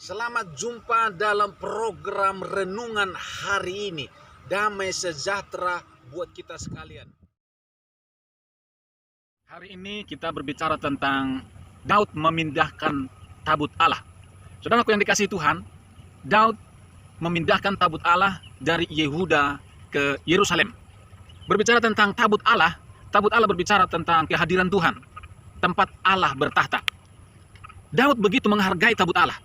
Selamat jumpa dalam program renungan hari ini. Damai sejahtera buat kita sekalian. Hari ini kita berbicara tentang Daud memindahkan tabut Allah. Saudaraku yang dikasihi Tuhan, Daud memindahkan tabut Allah dari Yehuda ke Yerusalem. Berbicara tentang tabut Allah berbicara tentang kehadiran Tuhan, tempat Allah bertahta. Daud begitu menghargai tabut Allah,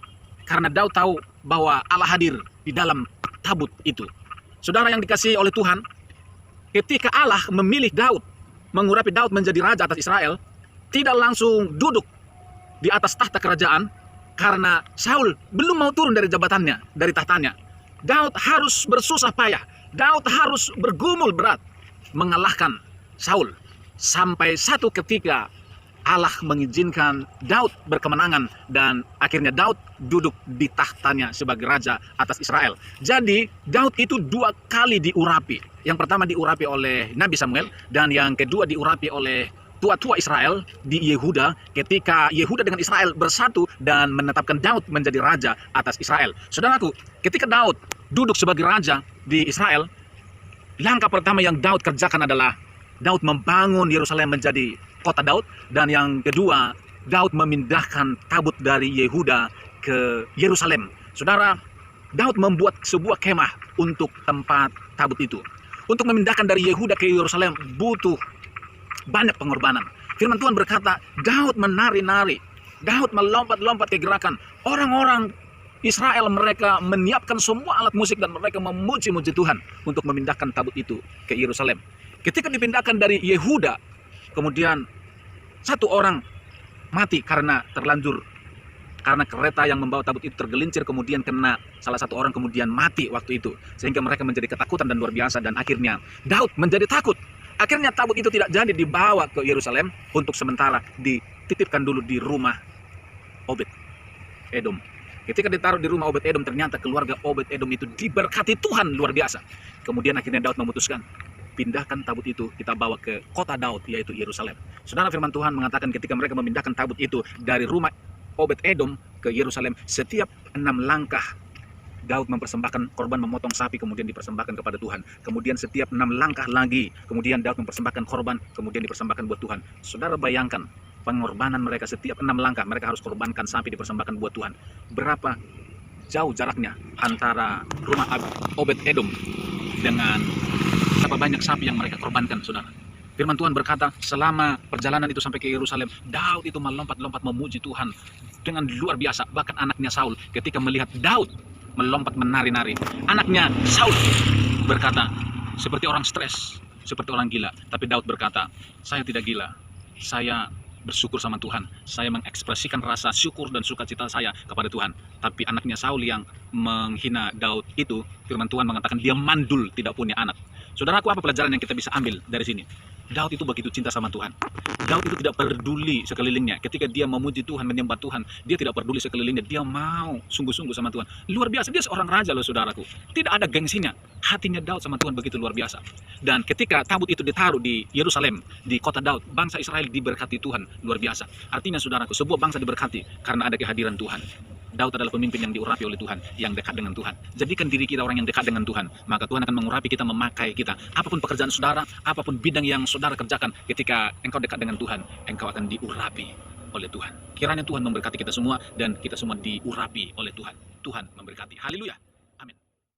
karena Daud tahu bahwa Allah hadir di dalam tabut itu. Saudara yang dikasihi oleh Tuhan, ketika Allah memilih Daud, mengurapi Daud menjadi raja atas Israel, tidak langsung duduk di atas tahta kerajaan, karena Saul belum mau turun dari jabatannya, dari tahtanya. Daud harus bersusah payah, Daud harus bergumul berat mengalahkan Saul. Sampai satu ketika Allah mengizinkan Daud berkemenangan dan akhirnya Daud duduk di tahtanya sebagai raja atas Israel. Jadi Daud itu dua kali diurapi. Yang pertama diurapi oleh Nabi Samuel dan yang kedua diurapi oleh tua-tua Israel di Yehuda ketika Yehuda dengan Israel bersatu dan menetapkan Daud menjadi raja atas Israel. Saudaraku, ketika Daud duduk sebagai raja di Israel, langkah pertama yang Daud kerjakan adalah Daud membangun Yerusalem menjadi kota Daud, dan yang kedua Daud memindahkan tabut dari Yehuda ke Yerusalem. Saudara, Daud membuat sebuah kemah untuk tempat tabut itu. Untuk memindahkan dari Yehuda ke Yerusalem butuh banyak pengorbanan. Firman Tuhan berkata, Daud menari-nari, Daud melompat-lompat ke gerakan. Orang-orang Israel mereka menyiapkan semua alat musik dan mereka memuji-muji Tuhan untuk memindahkan tabut itu ke Yerusalem. Ketika dipindahkan dari Yehuda, kemudian satu orang mati karena terlanjur, karena kereta yang membawa tabut itu tergelincir, kemudian kena salah satu orang, kemudian mati waktu itu, sehingga mereka menjadi ketakutan dan luar biasa, dan akhirnya Daud menjadi takut. Akhirnya tabut itu tidak jadi dibawa ke Yerusalem, untuk sementara dititipkan dulu di rumah Obed Edom. Ketika ditaruh di rumah Obed Edom, ternyata keluarga Obed Edom itu diberkati Tuhan luar biasa. Kemudian akhirnya Daud memutuskan, pindahkan tabut itu, kita bawa ke kota Daud, yaitu Yerusalem. Saudara, firman Tuhan mengatakan ketika mereka memindahkan tabut itu dari rumah Obed Edom ke Yerusalem, setiap 6 langkah Daud mempersembahkan korban memotong sapi, kemudian dipersembahkan kepada Tuhan. Kemudian setiap 6 langkah lagi, kemudian Daud mempersembahkan korban, kemudian dipersembahkan buat Tuhan. Saudara bayangkan pengorbanan mereka, setiap 6 langkah mereka harus korbankan sapi, dipersembahkan buat Tuhan. Berapa jauh jaraknya antara rumah Obed Edom dengan berapa banyak sapi yang mereka korbankan, saudara. Firman Tuhan berkata, selama perjalanan itu sampai ke Yerusalem, Daud itu melompat-lompat memuji Tuhan dengan luar biasa. Bahkan anaknya Saul ketika melihat Daud melompat menari-nari, anaknya Saul berkata, seperti orang stres, seperti orang gila. Tapi Daud berkata, saya tidak gila, saya bersyukur sama Tuhan, saya mengekspresikan rasa syukur dan sukacita saya kepada Tuhan. Tapi anaknya Saul yang menghina Daud itu, firman Tuhan mengatakan dia mandul, tidak punya anak. Saudaraku, apa pelajaran yang kita bisa ambil dari sini? Daud itu begitu cinta sama Tuhan. Daud itu tidak peduli sekelilingnya. Ketika dia memuji Tuhan, menyembah Tuhan, dia tidak peduli sekelilingnya. Dia mau sungguh-sungguh sama Tuhan. Luar biasa, dia seorang raja loh, saudaraku. Tidak ada gengsinya. Hatinya Daud sama Tuhan begitu luar biasa. Dan ketika tabut itu ditaruh di Yerusalem, di kota Daud, bangsa Israel diberkati Tuhan luar biasa. Artinya, saudaraku, sebuah bangsa diberkati karena ada kehadiran Tuhan. Daud adalah pemimpin yang diurapi oleh Tuhan, yang dekat dengan Tuhan. Jadikan diri kita orang yang dekat dengan Tuhan, maka Tuhan akan mengurapi kita, memakai kita. Apapun pekerjaan saudara, apapun bidang yang saudara kerjakan, ketika engkau dekat dengan Tuhan, engkau akan diurapi oleh Tuhan. Kiranya Tuhan memberkati kita semua dan kita semua diurapi oleh Tuhan. Tuhan memberkati. Haleluya.